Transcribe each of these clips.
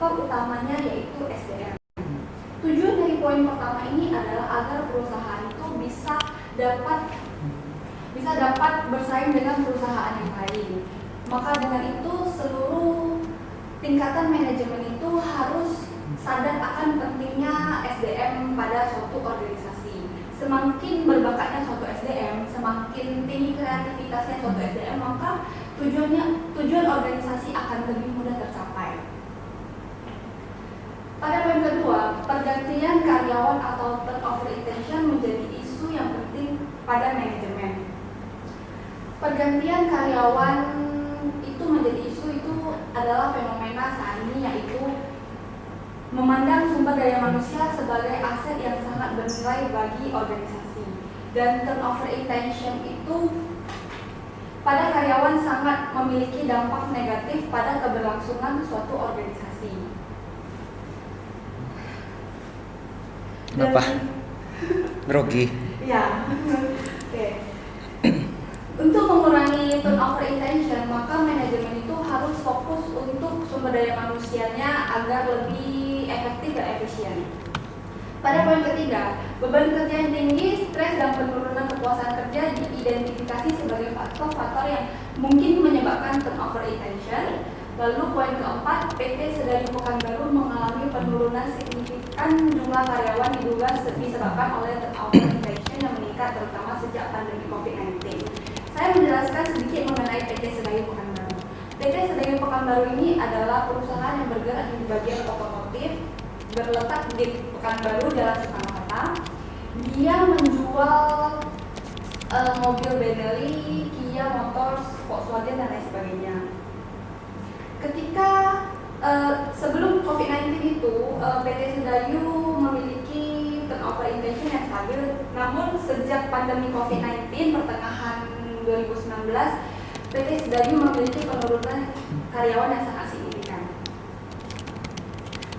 faktor utamanya yaitu SDM. Tujuan dari poin pertama ini adalah agar perusahaan itu bisa dapat bersaing dengan perusahaan yang lain. Maka dengan itu seluruh tingkatan manajemen itu harus sadar akan pentingnya SDM pada suatu organisasi. Semakin berbakatnya suatu SDM, semakin tinggi kreativitasnya suatu SDM, maka tujuan organisasi akan lebih mudah tercapai. Pada poin kedua, pergantian karyawan atau turnover intention menjadi isu yang penting pada manajemen. Pergantian karyawan itu menjadi isu itu adalah fenomena saat ini, yaitu memandang sumber daya manusia sebagai aset yang sangat bernilai bagi organisasi. Dan turnover intention itu pada karyawan sangat memiliki dampak negatif pada keberlangsungan suatu organisasi. Kenapa? Grogi? Ya, oke. Untuk mengurangi turnover intention, maka manajemen itu harus fokus untuk sumber daya manusianya agar lebih efektif dan efisien. Pada poin ketiga, beban kerja yang tinggi, stres, dan penurunan kepuasan kerja diidentifikasi sebagai faktor-faktor yang mungkin menyebabkan turnover intention. Lalu poin keempat, PT Sedayu Pekanbaru mengalami penurunan signifikan jumlah karyawan diduga disebabkan oleh turnover intention yang meningkat terutama sejak pandemi COVID-19. Saya menjelaskan sedikit mengenai PT Sedayu Pekanbaru. PT Sedayu Pekanbaru ini adalah perusahaan yang bergerak di bagian otomotif, berletak di Pekanbaru, Jalan Soekarno-Hatta. Dia menjual mobil Benelli, Kia Motors, Volkswagen, dan lain sebagainya. Ketika sebelum COVID-19 itu, PT Sedayu memiliki turnover intention yang stabil. Namun sejak pandemi COVID-19 pertengahan 2019, PT Sedayu memiliki penurunan karyawan yang sangat signifikan.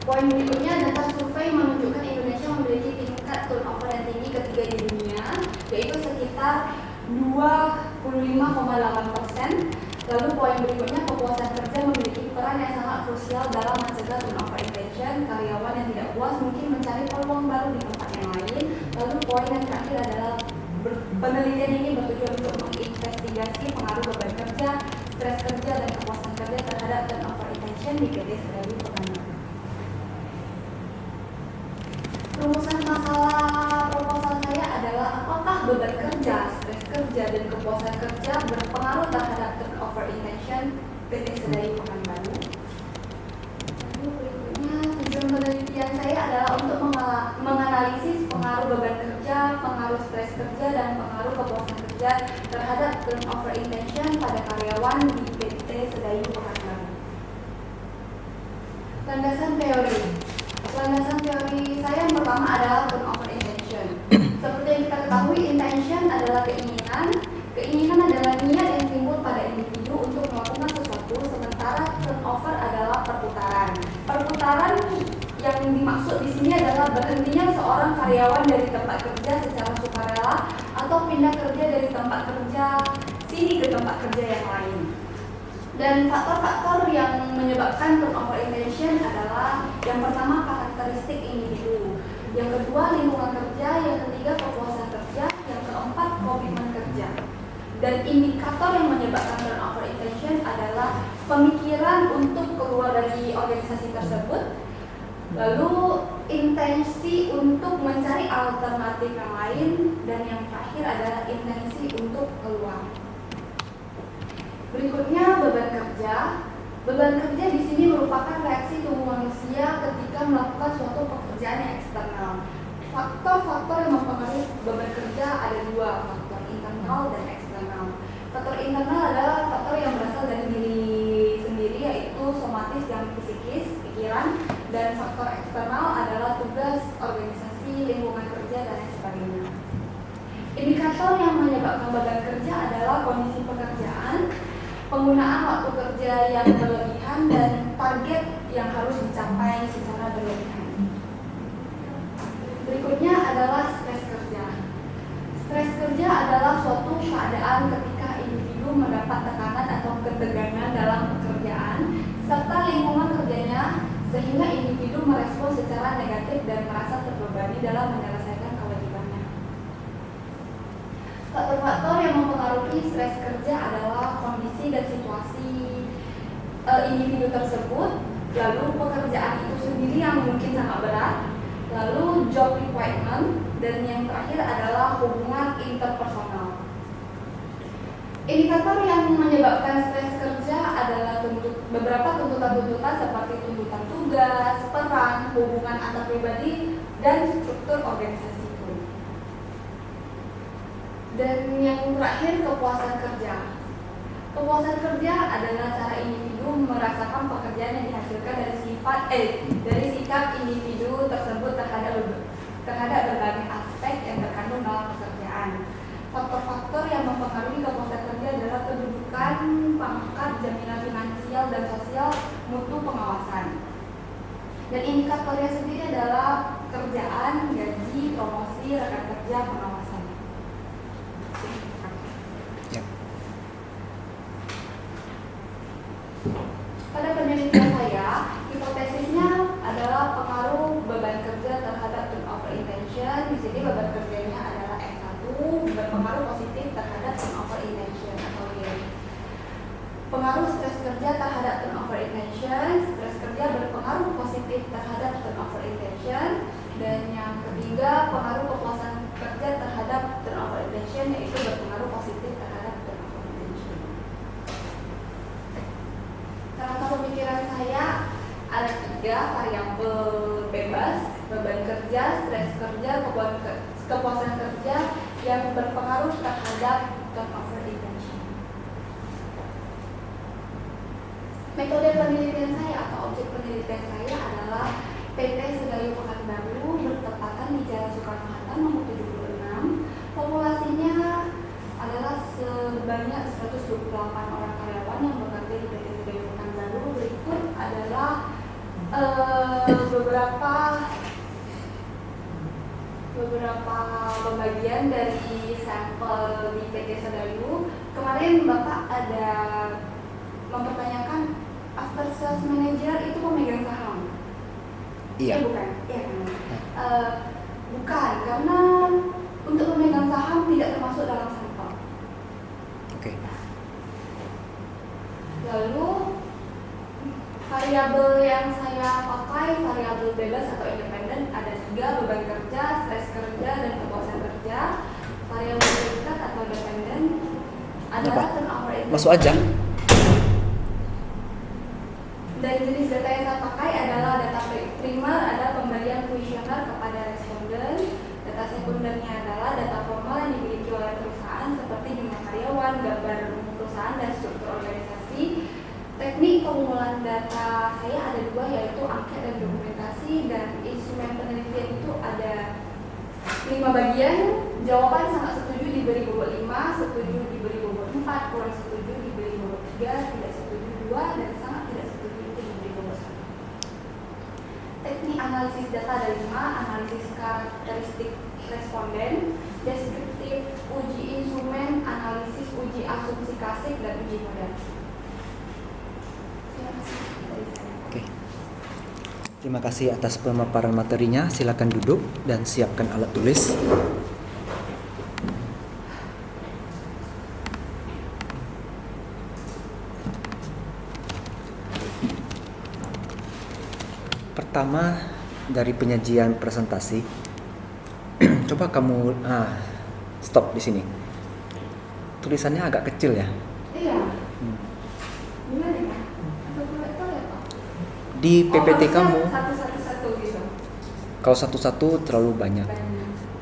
Poin berikutnya, data survei menunjukkan Indonesia memiliki tingkat turnover yang tinggi ketiga di dunia, yaitu sekitar 25,8%. Lalu poin berikutnya, kepuasan kerja memiliki peran yang sangat krusial dalam mencegah turnover intention. Karyawan yang tidak puas mungkin mencari peluang baru di tempat yang lain. Lalu poin yang terakhir adalah penelitian ini bertujuan untuk menginvestigasi pengaruh beban kerja, stres kerja, dan kepuasan kerja terhadap turnover intention di PT Sedayu Pekanbaru. Rumusan masalah proposal saya adalah apakah beban kerja, stres kerja, dan kepuasan kerja berpengaruh terhadap turnover intention PT Sedayu Pekanbaru. Lalu berikutnya, tujuan penelitian saya adalah untuk menganalisis pengaruh beban kerja, pengaruh stres kerja, dan pengaruh kepuasan kerja terhadap turnover intention pada karyawan di PT Sedayu Pekanbaru. Landasan teori. Landasan teori saya yang pertama adalah turnover intention. Seperti yang kita ketahui, intention adalah keinginan. Keinginan adalah niat yang timbul pada individu untuk melakukan sesuatu, sementara turnover adalah perputaran. Perputaran yang dimaksud di sini adalah berhentinya seorang karyawan dari tempat kerja secara sukarela atau pindah kerja dari tempat kerja sini ke tempat kerja yang lain. Dan faktor-faktor yang menyebabkan turnover intention adalah yang pertama karakteristik individu, yang kedua lingkungan kerja, yang ketiga kepuasan kerja, yang keempat komitmen kerja. Dan indikator yang menyebabkan turnover intention adalah pemikiran untuk keluar dari organisasi tersebut, lalu intensi untuk mencari alternatif yang lain, dan yang terakhir adalah intensi untuk keluar. Berikutnya beban kerja. Beban kerja di sini merupakan reaksi tubuh manusia ketika melakukan suatu pekerjaan yang eksternal. Faktor-faktor yang mempengaruhi beban kerja ada dua, faktor internal dan eksternal. Faktor internal adalah faktor yang berasal dari diri sendiri, yaitu somatis dan psikis, pikiran. Dan faktor eksternal adalah tugas, organisasi, lingkungan kerja, dan lain sebagainya. Indikator yang menyebabkan beban kerja adalah kondisi pekerjaan, penggunaan waktu kerja yang berlebihan, dan target yang harus dicapai secara berlebihan. Berikutnya adalah stres kerja. Stres kerja adalah suatu keadaan ketika individu mendapat tekanan atau ketegangan dalam pekerjaan serta lingkungan kerjanya sehingga tersebut, lalu pekerjaan itu sendiri yang mungkin sangat berat, lalu job requirement, dan yang terakhir adalah hubungan interpersonal. Indikator yang menyebabkan stres kerja adalah beberapa tuntutan-tuntutan seperti tuntutan tugas, peran, hubungan antar pribadi, dan struktur organisasi pun. Dan yang terakhir, kepuasan kerja. Kepuasan kerja adalah cara individu merasakan pekerjaan yang dihasilkan dari sikap individu tersebut terhadap berbagai aspek yang terkandung dalam pekerjaan. Faktor-faktor yang mempengaruhi kepuasan kerja adalah kedudukan, pangkat, jaminan finansial dan sosial, mutu, pengawasan. Dan indikatornya sendiri adalah kerjaan, gaji, promosi, rekan kerja, pengawasan. Ya. Pada penelitian saya, hipotesisnya adalah pengaruh beban kerja terhadap turnover intention. Di sini beban kerjanya adalah S1, berpengaruh positif terhadap turnover intention atau YII. Pengaruh stres kerja terhadap turnover intention, stres kerja berpengaruh positif terhadap turnover intention. Dan yang ketiga, pengaruh kepuasan kerja terhadap turnover intention, yaitu berpengaruh positif terhadap turnover intention. Kerangka pemikiran saya ada 3 variabel bebas: beban kerja, stres kerja, kepuasan kerja yang berpengaruh terhadap turnover intention. Metode penelitian saya atau objek penelitian saya adalah PT Sedayu Pekanbaru, bertepatan di Jalan Soekarno-Hatta nomor 76. Populasinya adalah sebanyak 128 orang karyawan yang bekerja di PT Sedayu Pekanbaru. Berikut adalah beberapa pembagian dari sampel di PT Sedayu. Kemarin Bapak ada mempertanyakan after sales manager itu pemegang saham. Iya. Bukan, iya kan? Bukan, karena untuk pemegang saham tidak termasuk dalam sampel. Oke. Lalu variabel yang saya pakai variabel bebas atau independen ada 3: beban kerja, stres kerja, dan kepuasan kerja. Variabel terikat atau dependen adalah turnover intention. Masuk aja. Dan jenis data yang saya pakai adalah data primer, ada pemberian kuesioner kepada responden. Data sekundernya adalah data formal yang dimiliki oleh perusahaan seperti jumlah karyawan, gambar perusahaan, dan struktur organisasi. Teknik pengumpulan data saya ada 2, yaitu angket dan dokumentasi. Dan instrumen penelitian itu ada 5 bagian. Jawaban sangat setuju diberi bobot 5, setuju diberi bobot 4, kurang setuju diberi bobot 3, tidak setuju 2, dan sangat tidak setuju itu diberi bobot 1. Teknik analisis data ada 5: analisis karakteristik responden, deskriptif, uji instrumen, analisis uji asumsi kasih, dan uji model. Oke. Terima kasih atas pemaparan materinya. Silakan duduk dan siapkan alat tulis. Pertama, dari penyajian presentasi, coba kamu stop di sini. Tulisannya agak kecil ya. Iya. Gimana ya? Atau proyektor ya Pak? Di PPT kamu, satu-satu gitu. kalau satu-satu terlalu banyak.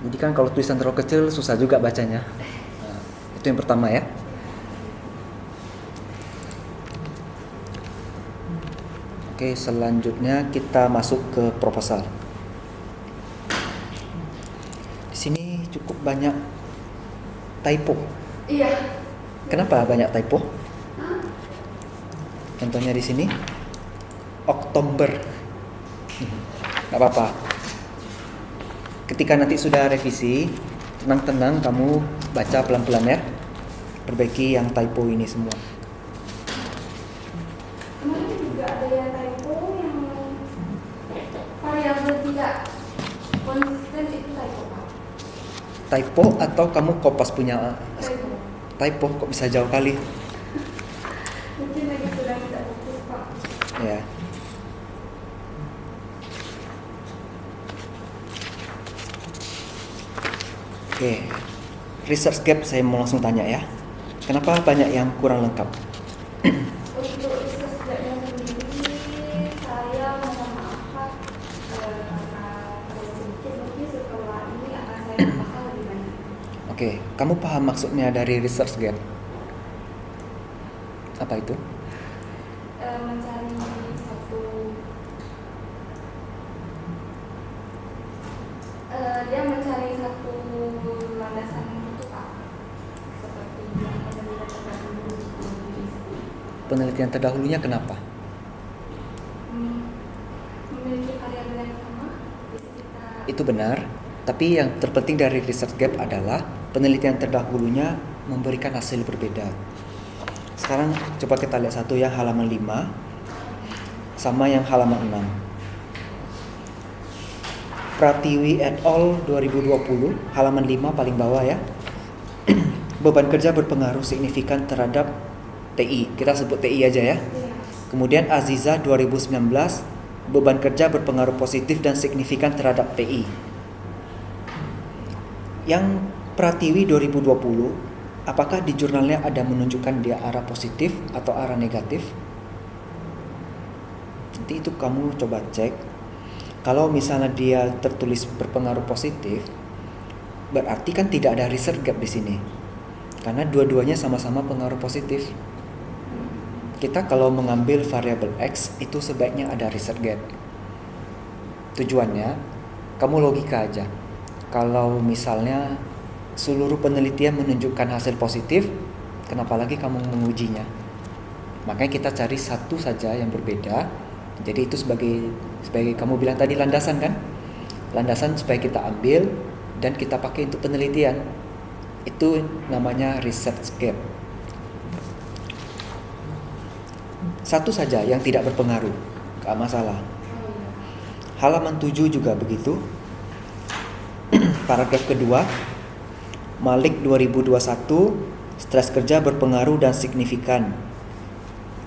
Jadi kan kalau tulisan terlalu kecil susah juga bacanya. Nah, itu yang pertama ya. Oke, selanjutnya kita masuk ke proposal. Di sini cukup banyak typo. Iya. Kenapa banyak typo? Hah? Contohnya di sini Oktober. Gak apa-apa. Ketika nanti sudah revisi, tenang-tenang kamu baca pelan-pelan ya. Perbaiki yang typo ini semua. Kemarin juga ada yang typo yang variabel tidak konsisten itu typo Pak. Typo atau kamu kopas punya Typo. typo kok bisa jauh kali? Mungkin lagi sedang tidak fokus Pak. ya. Oke, research gap saya mau langsung tanya ya. Kenapa banyak yang kurang lengkap? Untuk research gapnya sendiri, saya mohon maaf karena terlalu sedikit, mungkin setelah ini akan saya tambahkan lebih banyak. Oke, kamu paham maksudnya dari research gap? Apa itu? Mencari satu, dia mencari satu landasan itu Pak, seperti yang penelitian terdahulu. Penelitian terdahulunya kenapa? Memiliki variabel yang sama di sekitar. Itu benar, tapi yang terpenting dari research gap adalah penelitian terdahulunya memberikan hasil berbeda. Sekarang coba kita lihat satu yang halaman 5 sama yang halaman 6. Pratiwi et al. 2020, halaman 5 paling bawah ya. Beban kerja berpengaruh signifikan terhadap TI. Kita sebut TI aja ya. Kemudian Aziza 2019, beban kerja berpengaruh positif dan signifikan terhadap TI. Yang Pratiwi 2020, apakah di jurnalnya ada menunjukkan dia arah positif atau arah negatif? Nanti itu kamu coba cek. Kalau misalnya dia tertulis berpengaruh positif, berarti kan tidak ada research gap di sini. Karena dua-duanya sama-sama pengaruh positif. Kita kalau mengambil variabel X itu sebaiknya ada research gap. Tujuannya, kamu logika aja. Kalau misalnya seluruh penelitian menunjukkan hasil positif, kenapa lagi kamu mengujinya? Makanya kita cari satu saja yang berbeda. Jadi itu sebagai kamu bilang tadi landasan kan? Landasan supaya kita ambil dan kita pakai untuk penelitian. Itu namanya research gap. Satu saja yang tidak berpengaruh, gak masalah. Halaman 7 juga begitu. Paragraf kedua, Malik 2021, stres kerja berpengaruh dan signifikan.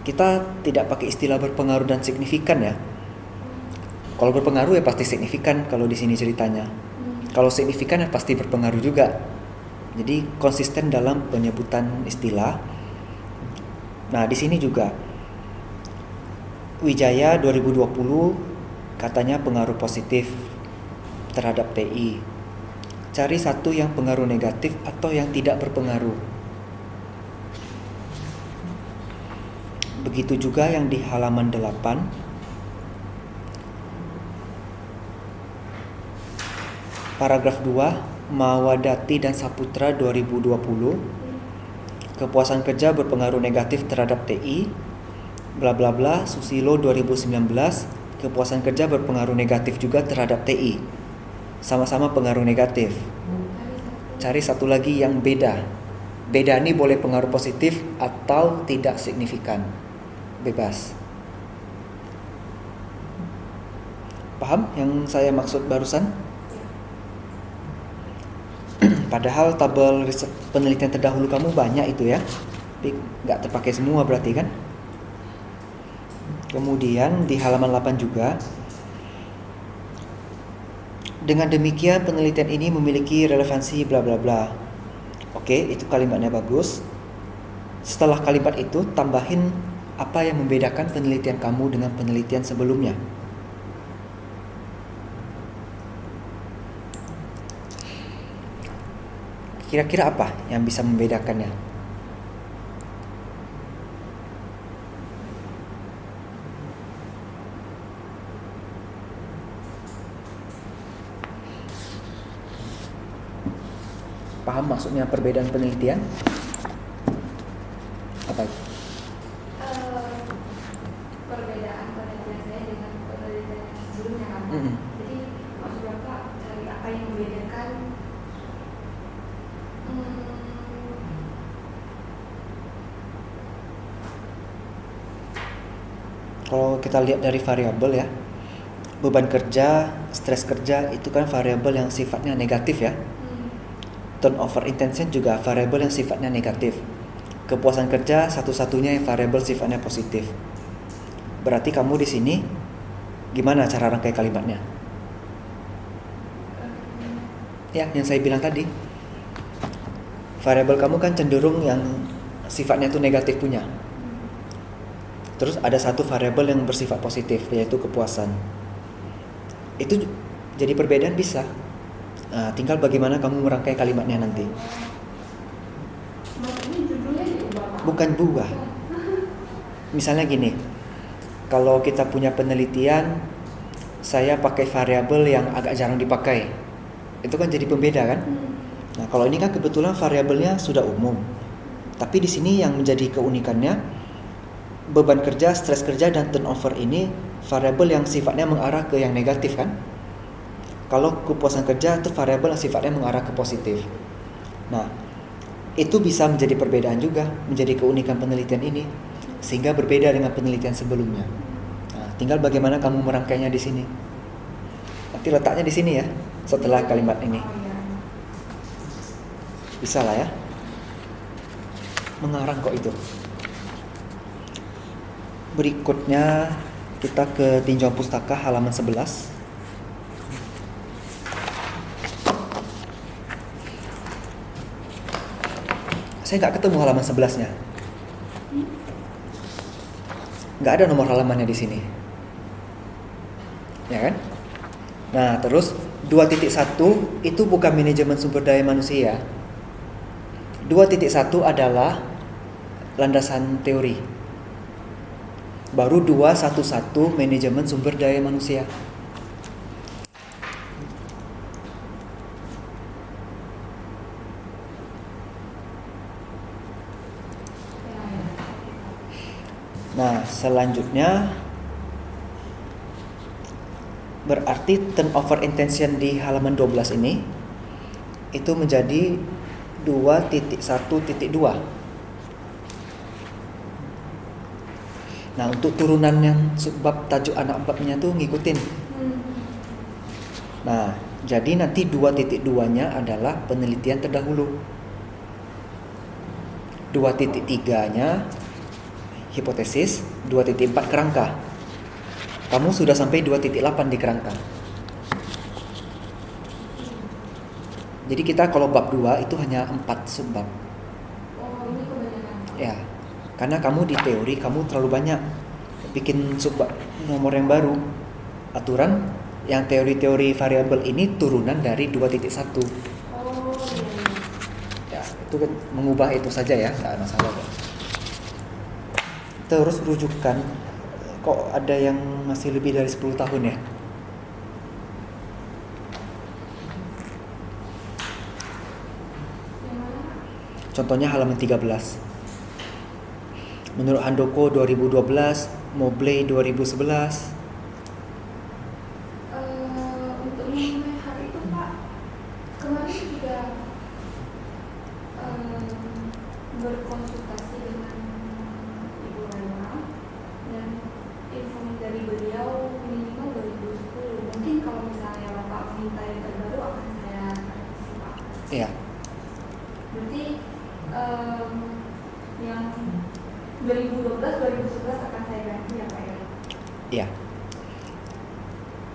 Kita tidak pakai istilah berpengaruh dan signifikan ya. Kalau berpengaruh ya pasti signifikan kalau di sini ceritanya. Kalau signifikan ya pasti berpengaruh juga. Jadi konsisten dalam penyebutan istilah. Nah, di sini juga Wijaya 2020 katanya pengaruh positif terhadap TI. Cari satu yang pengaruh negatif atau yang tidak berpengaruh. Begitu juga yang di halaman 8. Paragraf 2, Mawadati dan Saputra 2020. Kepuasan kerja berpengaruh negatif terhadap TI. Bla bla bla, Susilo 2019. Kepuasan kerja berpengaruh negatif juga terhadap TI. Sama-sama pengaruh negatif. Cari satu lagi yang beda. Beda ini boleh pengaruh positif atau tidak signifikan. Bebas. Paham yang saya maksud barusan? Padahal tabel penelitian terdahulu kamu banyak itu ya. Tapi gak terpakai semua berarti kan? Kemudian di halaman 8 juga. Dengan demikian penelitian ini memiliki relevansi bla bla bla. Oke, itu kalimatnya bagus. Setelah kalimat itu tambahin apa yang membedakan penelitian kamu dengan penelitian sebelumnya. Kira-kira apa yang bisa membedakannya? Paham maksudnya perbedaan penelitian? Apa itu? Perbedaan penelitian saya dengan penelitian yang sebelumnya kan. Jadi maksud Bapak cari apa yang membedakan? Kalau kita lihat dari variabel ya, beban kerja, stres kerja itu kan variabel yang sifatnya negatif ya. Turnover intention juga variabel yang sifatnya negatif. Kepuasan kerja satu-satunya yang variabel sifatnya positif. Berarti kamu di sini gimana cara rangkai kalimatnya? Ya, yang saya bilang tadi. Variabel kamu kan cenderung yang sifatnya itu negatif punya. Terus ada satu variabel yang bersifat positif, yaitu kepuasan. Itu jadi perbedaan bisa. Nah, tinggal bagaimana kamu merangkai kalimatnya nanti. Maksudnya judulnya diubah, Pak? Bukan buah. Misalnya gini, kalau kita punya penelitian, saya pakai variabel yang agak jarang dipakai. Itu kan jadi pembeda kan? Nah, kalau ini kan kebetulan variabelnya sudah umum. Tapi di sini yang menjadi keunikannya, beban kerja, stres kerja, dan turnover ini variabel yang sifatnya mengarah ke yang negatif kan? Kalau kepuasan kerja itu variabel yang sifatnya mengarah ke positif. Nah, itu bisa menjadi perbedaan juga, menjadi keunikan penelitian ini, sehingga berbeda dengan penelitian sebelumnya. Nah, tinggal bagaimana kamu merangkainya di sini. Nanti letaknya di sini ya, setelah kalimat ini. Bisa lah ya. Mengarang kok itu. Berikutnya kita ke tinjauan pustaka halaman 11. Saya nggak ketemu halaman 11-nya. Nggak ada nomor halamannya di sini. Ya kan? Nah, terus 2.1 itu bukan manajemen sumber daya manusia. 2.1 adalah landasan teori. Baru 2.1 manajemen sumber daya manusia. Nah, selanjutnya berarti turnover intention di halaman 12 ini itu menjadi 2.1.2. Nah, untuk turunan yang subbab tajuk anak babnya tuh ngikutin. Nah, jadi nanti 2.2-nya adalah penelitian terdahulu. 2.3-nya hipotesis, 2.4 kerangka. Kamu sudah sampai 2.8 di kerangka. Jadi kita kalau bab 2 itu hanya 4 subbab. Oh, ini kebanyakan. Ya, karena kamu di teori kamu terlalu banyak bikin subbab nomor yang baru. Aturan yang teori-teori variabel ini turunan dari 2.1. Oh, iya. Ya, itu kan mengubah itu saja ya, nggak masalah kok. Terus rujukan, kok ada yang masih lebih dari 10 tahun ya? Contohnya halaman 13. Menurut Handoko 2012, Mobley 2011. Untuk memulai hal itu, Pak, kemarin juga berkonsultasi dengan Ibu Rana dan info dari beliau minimal 2010. Mungkin kalau misalnya Bapak minta yang terbaru akan saya kasih, Pak. Iya. Berarti yang 2012-2011 akan saya ganti ya, Pak ya? Iya.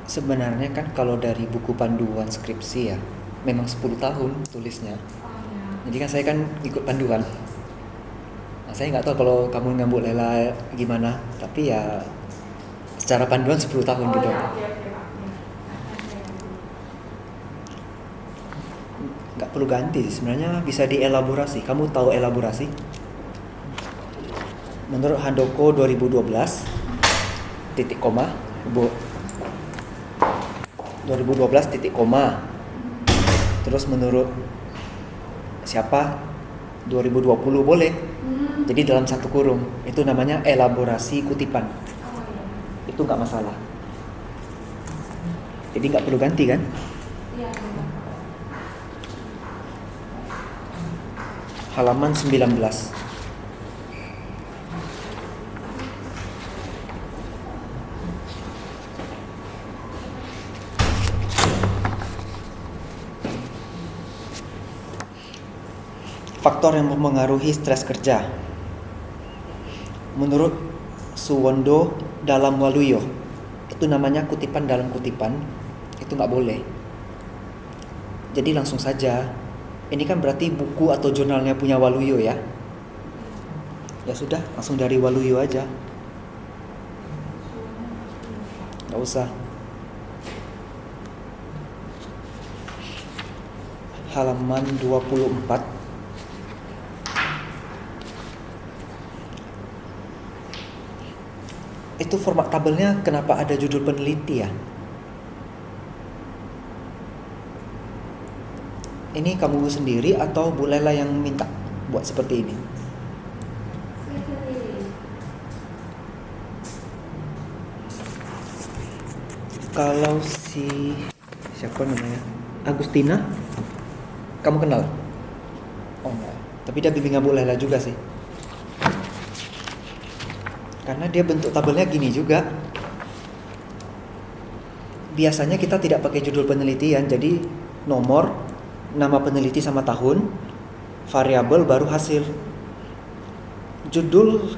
Sebenarnya kan kalau dari buku panduan skripsi ya, memang 10 tahun tulisnya. Oh, ya. Jadi kan saya kan ikut panduan. Nah, saya nggak tahu kalau kamu ngambuk Lela gimana, tapi ya secara panduan 10 tahun Oh, gitu. ya, oke, Pak. Ya. Akan saya ganti. Nggak perlu ganti, sebenarnya bisa dielaborasi. Kamu tahu elaborasi? Menurut Handoko 2012 titik koma, Bu. 2012 titik koma. Terus menurut siapa? 2020 boleh. Jadi dalam satu kurung. Itu namanya elaborasi kutipan. Oh, ya. Itu nggak masalah. Jadi nggak perlu ganti kan? Iya, benar. Halaman 19. Faktor yang mempengaruhi stres kerja. Menurut Suwondo dalam Waluyo. Itu namanya kutipan dalam kutipan. Itu nggak boleh. Jadi langsung saja. Ini kan berarti buku atau jurnalnya punya Waluyo ya. Ya sudah, langsung dari Waluyo aja. Nggak usah. Halaman 24. Itu format tabelnya kenapa ada judul peneliti ya? Ini kamu sendiri atau Bu Lela yang minta buat seperti ini? Saya sendiri. Kalau si siapa namanya? Agustina, kamu kenal? Oh enggak. Tapi dia bimbingan Bu Lela juga sih. Karena dia bentuk tabelnya gini juga. Biasanya kita tidak pakai judul penelitian, jadi nomor, nama peneliti sama tahun, variabel baru hasil. Judul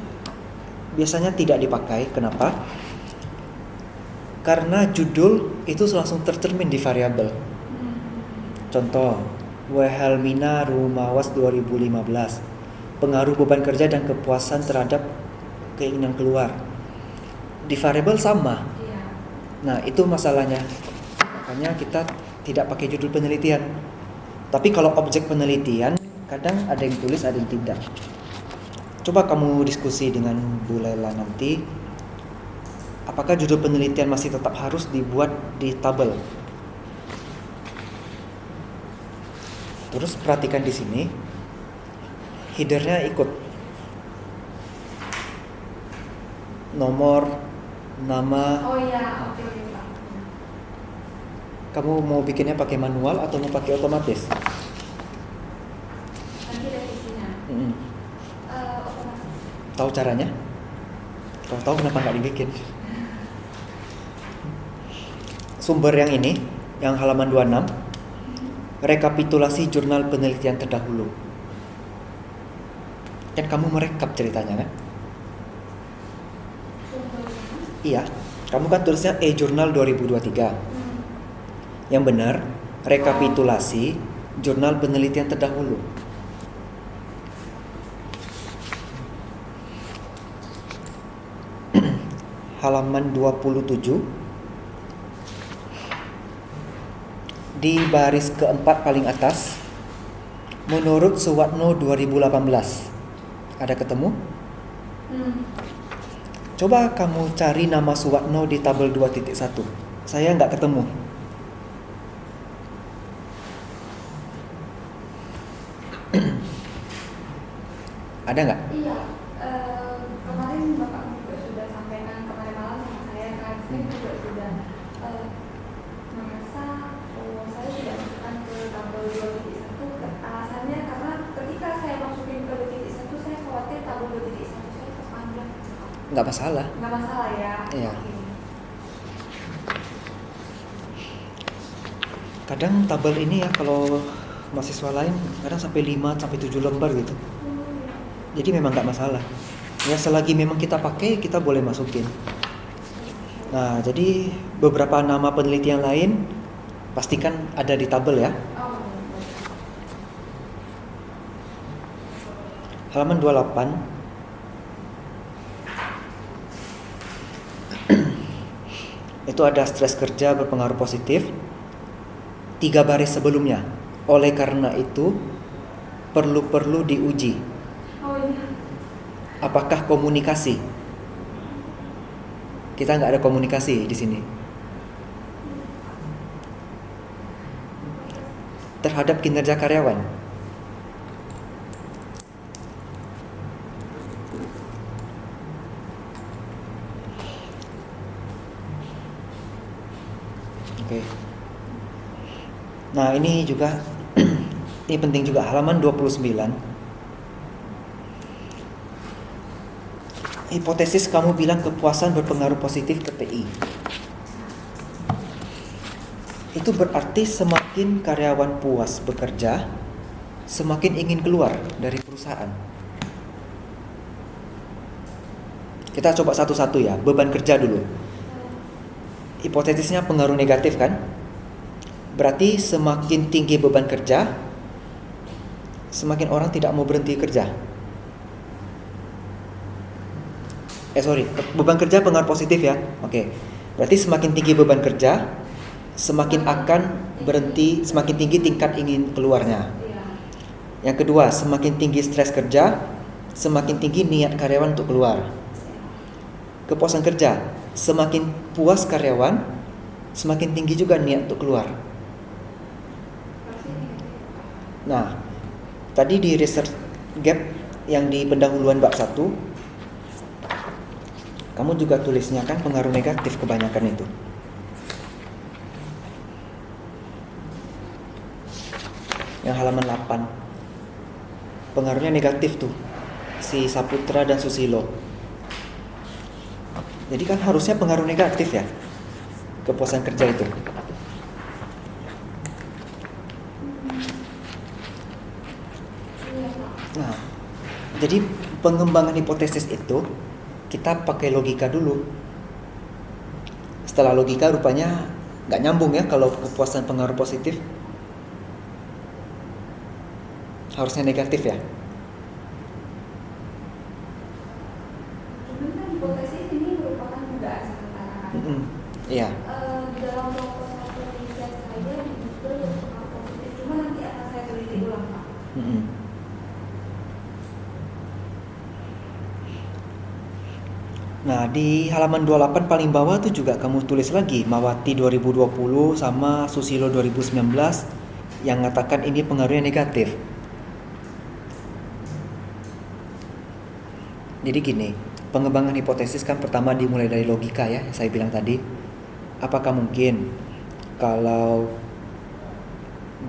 biasanya tidak dipakai. Kenapa? Karena judul itu langsung tercermin di variabel. Contoh, Wilhelmina Rumawas 2015. Pengaruh beban kerja dan kepuasan terhadap keinginan keluar. Di variabel sama. Iya. Nah, itu masalahnya. Makanya kita tidak pakai judul penelitian. Tapi kalau objek penelitian, kadang ada yang tulis, ada yang tidak. Coba kamu diskusi dengan Bu Lela nanti. Apakah judul penelitian masih tetap harus dibuat di tabel? Terus perhatikan di sini, headernya ikut nomor, nama. Oh iya, oke Pak. Kamu mau bikinnya pakai manual atau mau pakai otomatis? Nanti revisinya. Otomatis. Tahu caranya? Kalau tahu kenapa nggak dibikin? Sumber yang ini, yang halaman 26, rekapitulasi jurnal penelitian terdahulu. Kan kamu merekap ceritanya kan? Sumbernya. Iya, kamu kan tulisnya e-jurnal 2023. Yang benar, rekapitulasi jurnal penelitian terdahulu. Halaman 27. Di baris keempat paling atas, menurut Suwatno 2018. Ada ketemu? Coba kamu cari nama Suwatno di tabel 2.1. Saya nggak ketemu. Ada nggak? Iya, kemarin Bapak juga sudah sampaikan kemarin malam sama saya kan, saya juga sudah merasa saya tidak masukkan ke tabel 2.1. Alasannya karena ketika saya masukin ke 2.1, saya khawatir tabel 2.1 saya terpanjang. Nggak masalah. Nggak masalah ya? Iya. Oke. Kadang tabel ini ya kalau mahasiswa lain kadang sampai 5 sampai 7 lembar gitu. Jadi memang nggak masalah. Ya selagi memang kita pakai, kita boleh masukin. Nah, jadi beberapa nama penelitian lain pastikan ada di tabel ya. Oh, Halaman 28. Itu ada stres kerja berpengaruh positif. 3 baris sebelumnya. Oleh karena itu perlu diuji. oh iya. Apakah komunikasi? Kita nggak ada komunikasi di sini. Terhadap kinerja karyawan. Oke. Nah, ini juga ini penting juga, halaman 29. Hipotesis kamu bilang kepuasan berpengaruh positif ke TI. Itu berarti semakin karyawan puas bekerja, semakin ingin keluar dari perusahaan. Kita coba satu-satu ya. Beban kerja dulu. Hipotesisnya pengaruh negatif kan? Berarti semakin tinggi beban kerja, semakin orang tidak mau berhenti kerja. Beban kerja pengaruh positif ya. Oke. Berarti semakin tinggi beban kerja, semakin akan berhenti, semakin tinggi tingkat ingin keluarnya. Iya. Yang kedua, semakin tinggi stres kerja, semakin tinggi niat karyawan untuk keluar. Kepuasan kerja, semakin puas karyawan, semakin tinggi juga niat untuk keluar. Nah, tadi di research gap yang di pendahuluan bab 1, kamu juga tulisnya kan pengaruh negatif kebanyakan itu. Yang halaman 8. Pengaruhnya negatif tuh. Si Saputra dan Susilo. Jadi kan harusnya pengaruh negatif ya. Kepuasan kerja itu. Nah, jadi pengembangan hipotesis itu kita pakai logika dulu. Setelah logika rupanya nggak nyambung ya kalau kepuasan pengaruh positif. Harusnya negatif ya. Cuman kan hipotesis ini merupakan dugaan sementara kan. Iya. Di dalam proposal penelitian saya justru yang pengaruh positif, cuma nanti akan saya teliti ulang Pak. Nah, di halaman 28 paling bawah tuh juga kamu tulis lagi Mawati 2020 sama Susilo 2019 yang mengatakan ini pengaruhnya negatif. Jadi gini, pengembangan hipotesis kan pertama dimulai dari logika ya, yang saya bilang tadi. Apakah mungkin kalau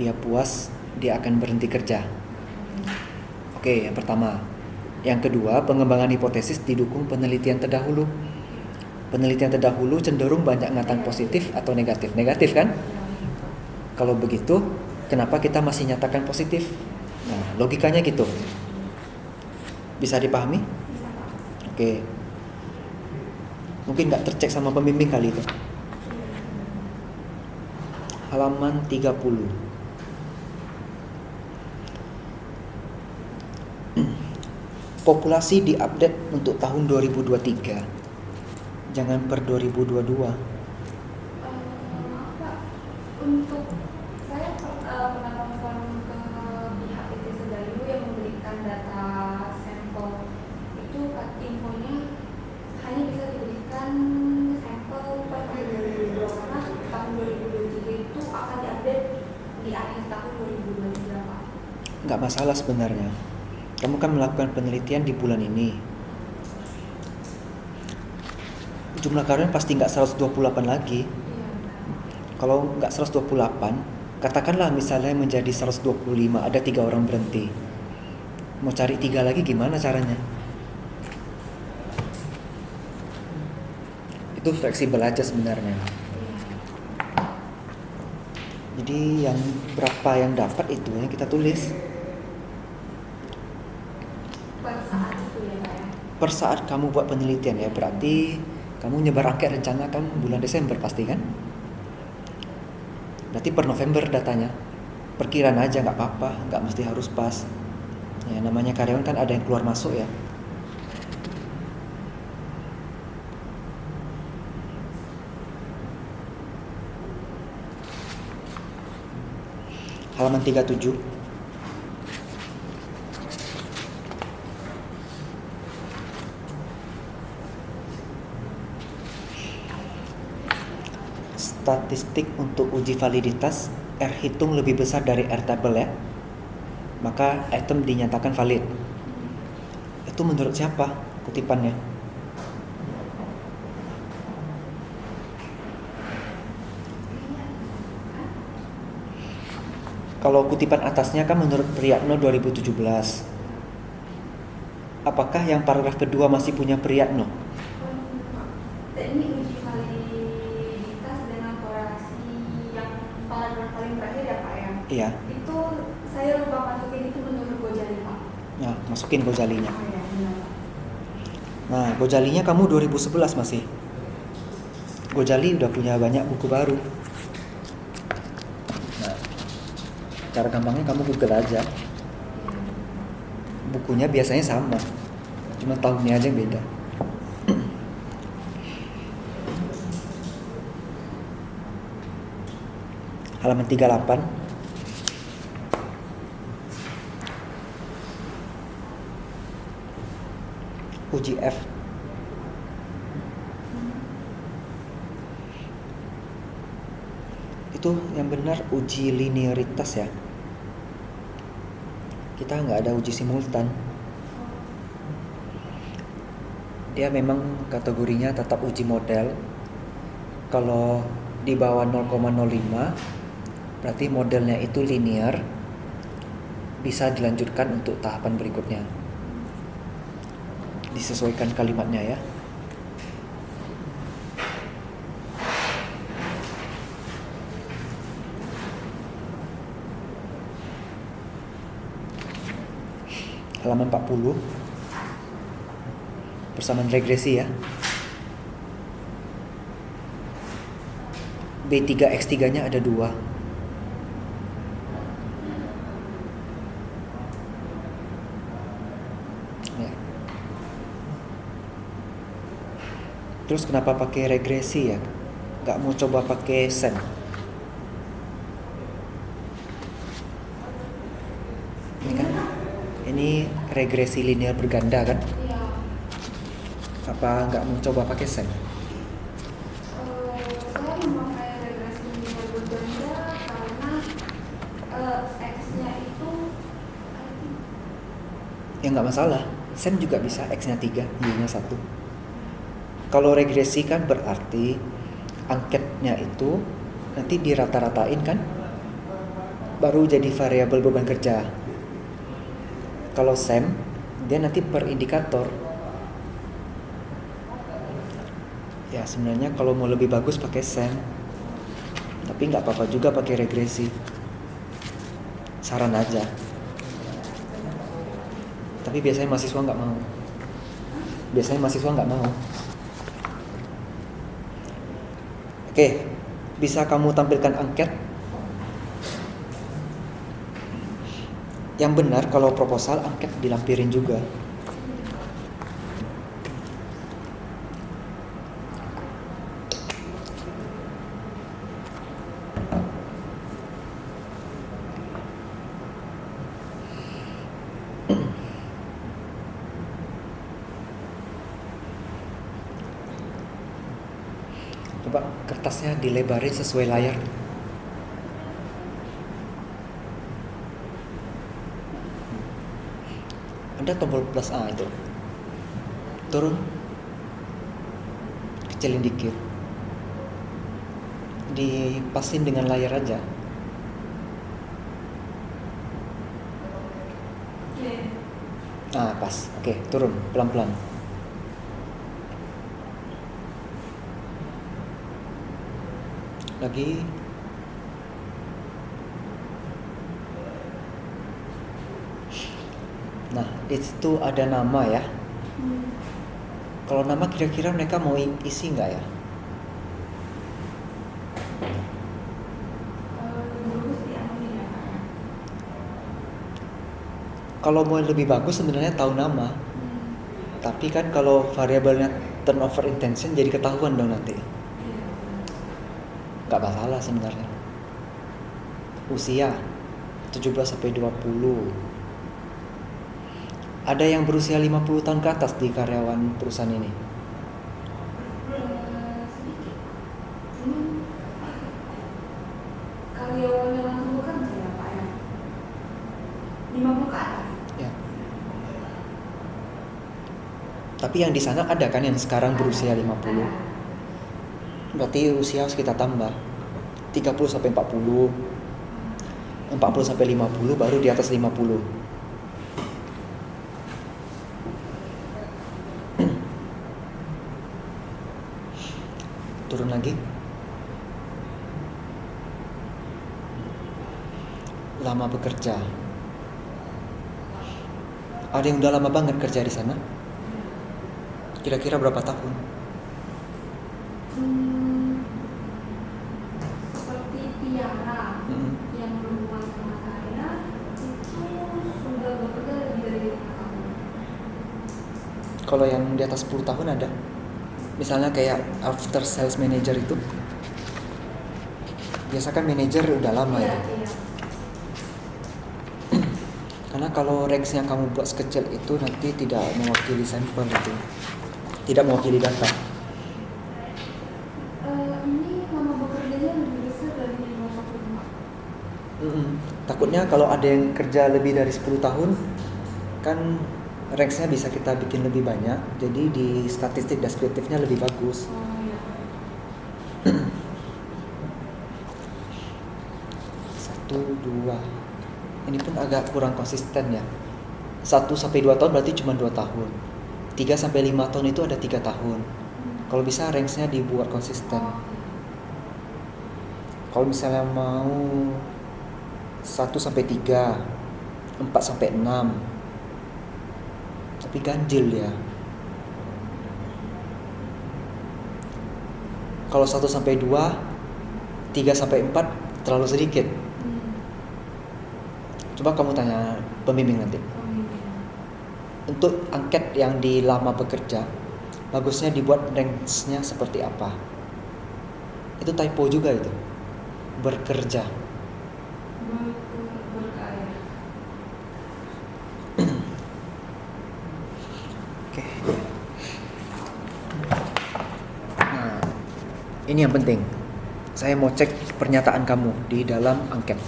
dia puas, dia akan berhenti kerja? Oke, yang pertama. Yang kedua, pengembangan hipotesis didukung penelitian terdahulu. Penelitian terdahulu cenderung banyak ngatakan positif atau negatif. Negatif kan? Kalau begitu, kenapa kita masih nyatakan positif? Nah, logikanya gitu. Bisa dipahami? Oke. Mungkin gak tercek sama pembimbing kali itu. Halaman 30. Populasi diupdate untuk tahun 2023. Jangan per 2022. Maaf Pak, untuk saya pernah telepon ke pihak PT Sedayu yang memberikan data sampel itu infonya hanya bisa diberikan sampel per tahun 2022 karena tahun 2023 itu akan diupdate di akhir tahun 2023 Pak. Nggak masalah sebenarnya. Kamu kan melakukan penelitian di bulan ini. Jumlah karyawan pasti nggak 128 lagi. Kalau nggak 128, katakanlah misalnya menjadi 125, ada 3 orang berhenti. Mau cari 3 lagi gimana caranya? Itu fleksibel aja sebenarnya. Jadi yang berapa yang dapat itu yang kita tulis. Per saat itu ya Pak ya? Per saat kamu buat penelitian ya, berarti kamu nyebar angket rencana kan bulan Desember pasti kan? Berarti per November datanya. Perkiraan aja nggak apa-apa, nggak mesti harus pas. Ya namanya karyawan kan ada yang keluar masuk ya. Halaman 37. Statistik untuk uji validitas R hitung lebih besar dari R tabel ya, maka item dinyatakan valid. Itu menurut siapa kutipannya? Kalau kutipan atasnya kan menurut Priyatno 2017. Apakah yang paragraf kedua masih punya Priyatno? Ini uji validitas dengan korelasi yang paling terakhir ya Pak ya? Iya. Itu saya lupa masukin itu menurut Gojali Pak. Nah, masukin Gojalinya. Oh ya, benar. Nah, Gojalinya kamu 2011 masih. Gojali udah punya banyak buku baru. Nah, cara gampangnya kamu Google aja. Bukunya biasanya sama, cuma tahunnya aja yang beda. Halaman 38. Uji F. Itu yang benar uji linearitas ya. Kita nggak ada uji simultan. Dia memang kategorinya tetap uji model. Kalau di bawah 0,05 berarti modelnya itu linear, bisa dilanjutkan untuk tahapan berikutnya. Disesuaikan kalimatnya ya. Halaman 40. Persamaan regresi ya. B3X3-nya ada 2. Ya. Terus kenapa pakai regresi ya? Gak mau coba pakai SEM? Ini kan, ini regresi linear berganda kan? Iya. Apa nggak mau coba pakai SEM? Saya memakai regresi linear berganda karena X-nya itu Ya nggak masalah, SEM juga bisa, X-nya 3, Y-nya 1. Kalau regresi kan berarti angketnya itu nanti dirata-ratain kan, baru jadi variabel beban kerja. Kalau SEM, dia nanti per indikator. Ya sebenarnya kalau mau lebih bagus pakai SEM, tapi nggak apa-apa juga pakai regresi. Saran aja. Tapi biasanya mahasiswa nggak mau. Oke, bisa kamu tampilkan angket. Yang benar kalau proposal angket dilampirin juga. Coba kertasnya dilebarin sesuai layar. Ada tombol plus A itu. Turun. Kecilin dikit. Dipasin dengan layar aja. Pas. Oke, turun pelan-pelan. Lagi. Nah, itu ada nama ya. Kalau nama kira-kira mereka mau isi nggak ya? Kalau mau lebih bagus sebenarnya tahu nama. Tapi kan kalau variabelnya turnover intention jadi ketahuan dong nanti. Nggak masalah sebenarnya. Usia 17-20. Ada yang berusia 50 tahun ke atas di karyawan perusahaan ini? sedikit. Karyawannya langsung bukan saya Pak ya. 50 ke atas. Ya. Tapi yang di sana ada kan yang sekarang berusia 50. Berarti usia harus kita tambah 30-40, 40-50 baru di atas 50. Turun lagi. Lama bekerja. Ada yang udah lama banget kerja di sana? Kira-kira berapa tahun? Seperti Tiara yang berhubungan sama saya itu sudah bekerja lebih dari 5 tahun. Kalau yang di atas 10 tahun ada? Misalnya kayak after sales manager itu. Biasa kan manager udah lama ya. Iya. Karena kalau ranks yang kamu buat sekecil itu nanti tidak mewakili sampel itu. Tidak mewakili data. Ini lama bekerjanya lebih besar dari 5 Takutnya kalau ada yang kerja lebih dari 10 tahun kan ranksnya bisa kita bikin lebih banyak. Jadi di statistik deskriptifnya lebih bagus. Iya. 1, 2. Ini pun agak kurang konsisten ya. 1 sampai 2 tahun berarti cuma 2 tahun. 3 sampai 5 tahun itu ada 3 tahun. Kalau bisa ranksnya dibuat konsisten. Kalau misalnya mau 1 sampai 3, 4 sampai 6. Tapi ganjil ya. Kalau 1 sampai 2, 3 sampai 4 terlalu sedikit. Coba kamu tanya pembimbing nanti. Untuk angket yang di lama bekerja, bagusnya dibuat range-nya seperti apa? Itu typo juga itu. Bekerja. Berkaya. Oke. Nah, ini yang penting. Saya mau cek pernyataan kamu di dalam angket.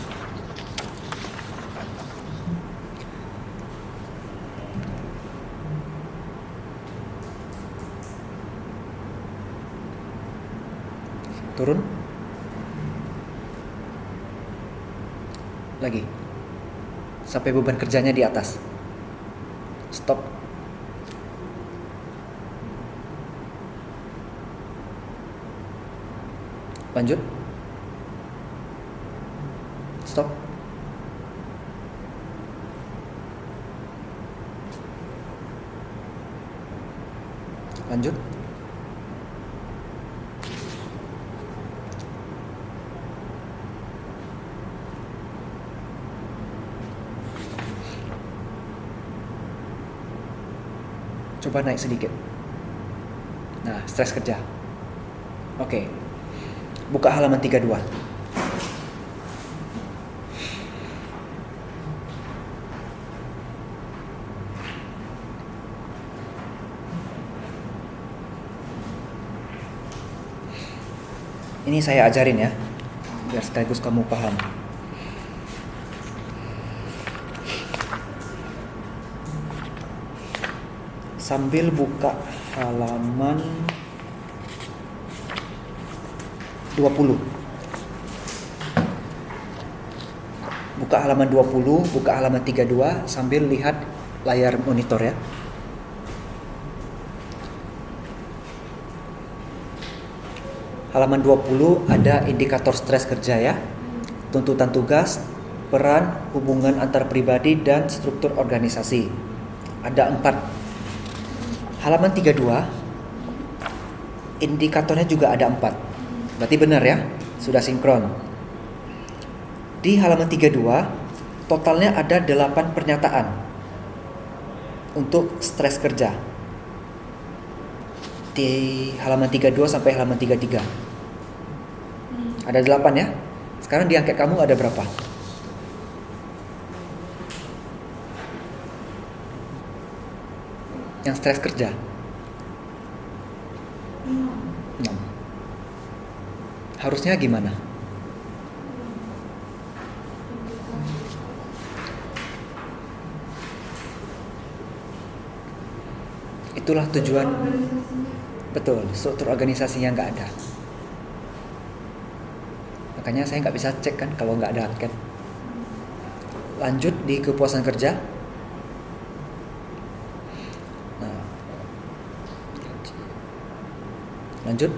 Turun. Lagi. Sampai beban kerjanya di atas. Stop. Lanjut. Stop. Lanjut. Coba naik sedikit. Nah, stres kerja. Oke. Buka halaman 32. Ini saya ajarin ya, biar sekaligus kamu paham. Sambil buka halaman 20. Buka halaman 20, buka halaman 32 sambil lihat layar monitor ya. Halaman 20 ada indikator stres kerja ya. Tuntutan tugas, peran, hubungan antar pribadi dan struktur organisasi. Ada 4. Halaman 32 indikatornya juga ada 4. Berarti benar ya, sudah sinkron. Di halaman 32 totalnya ada 8 pernyataan untuk stres kerja. Di halaman 32 sampai halaman 33 ada 8 ya. Sekarang di angket kamu ada berapa? Yang stres kerja 6. Harusnya gimana? Itulah tujuan. Betul, struktur organisasinya nggak ada. Makanya saya nggak bisa cek kan kalau nggak ada angket. Lanjut di kepuasan kerja. Nah, lanjut.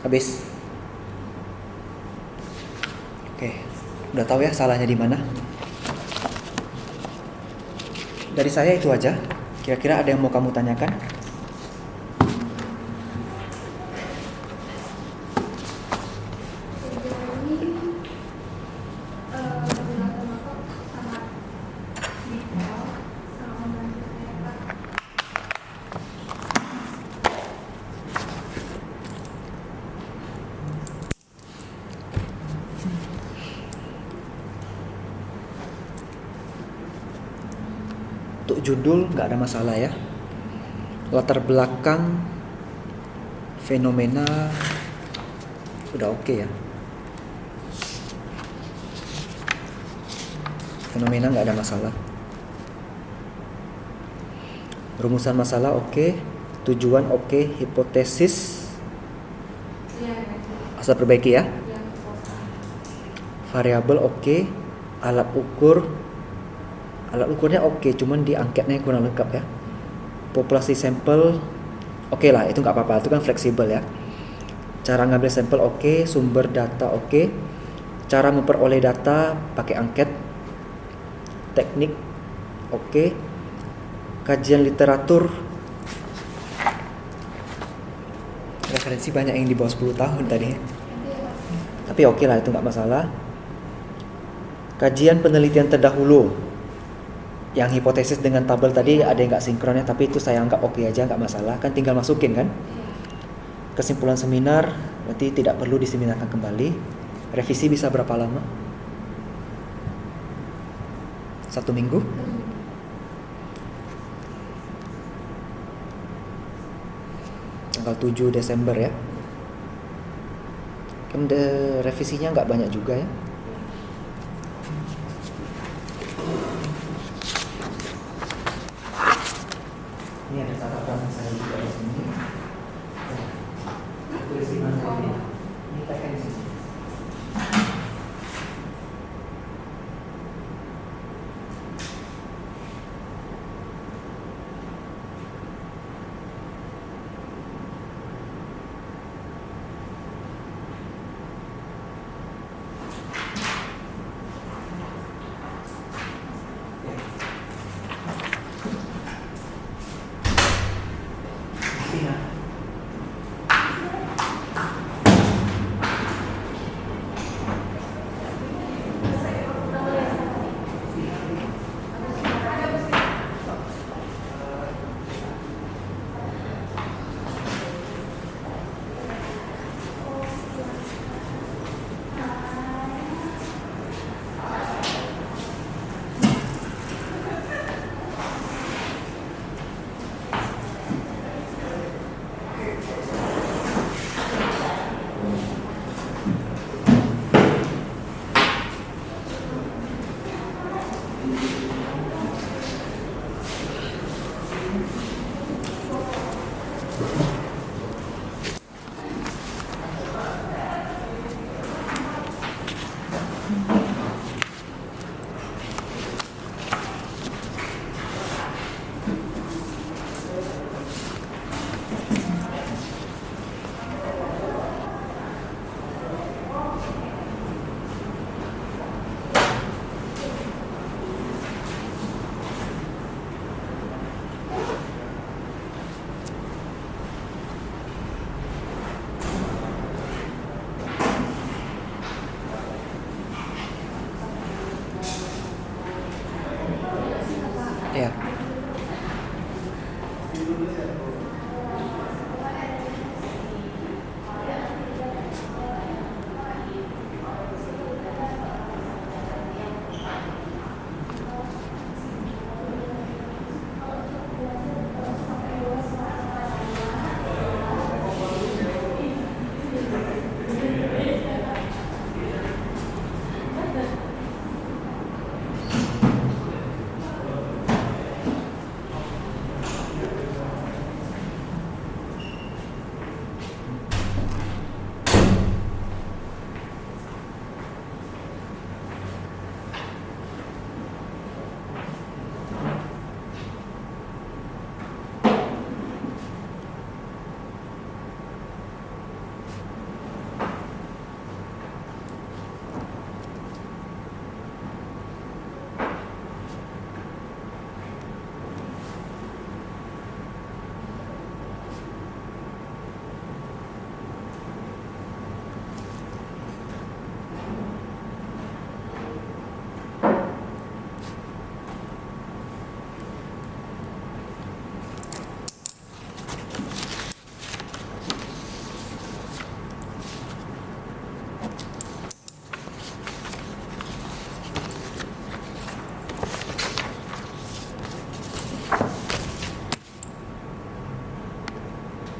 Habis. Oke, udah tahu ya salahnya di mana. Dari saya itu aja. Kira-kira ada yang mau kamu tanyakan? Sejauh ini penjelasan Bapak sangat detail, sangat membantu saya, Pak. Untuk judul nggak ada masalah ya. Latar belakang fenomena udah oke ya. Fenomena nggak ada masalah. Rumusan masalah oke, tujuan oke, hipotesis Iya, asal perbaiki ya. yang kekuasaan. Variabel oke, alat ukurnya oke, cuman di angketnya kurang lengkap ya. Populasi sampel oke lah, itu nggak apa-apa, itu kan fleksibel ya. Cara ngambil sampel oke, sumber data oke, cara memperoleh data pakai angket, teknik oke, kajian literatur, referensi banyak yang di bawah 10 tahun tadi, tapi oke lah, itu nggak masalah. Kajian penelitian terdahulu, yang hipotesis dengan tabel tadi ada yang nggak sinkronnya, tapi itu saya anggap oke aja, nggak masalah, kan tinggal masukin kan. Kesimpulan seminar berarti tidak perlu diseminarkan kembali. Revisi bisa berapa lama? 1 minggu? Tanggal 7 Desember ya. Kan revisinya nggak banyak juga ya.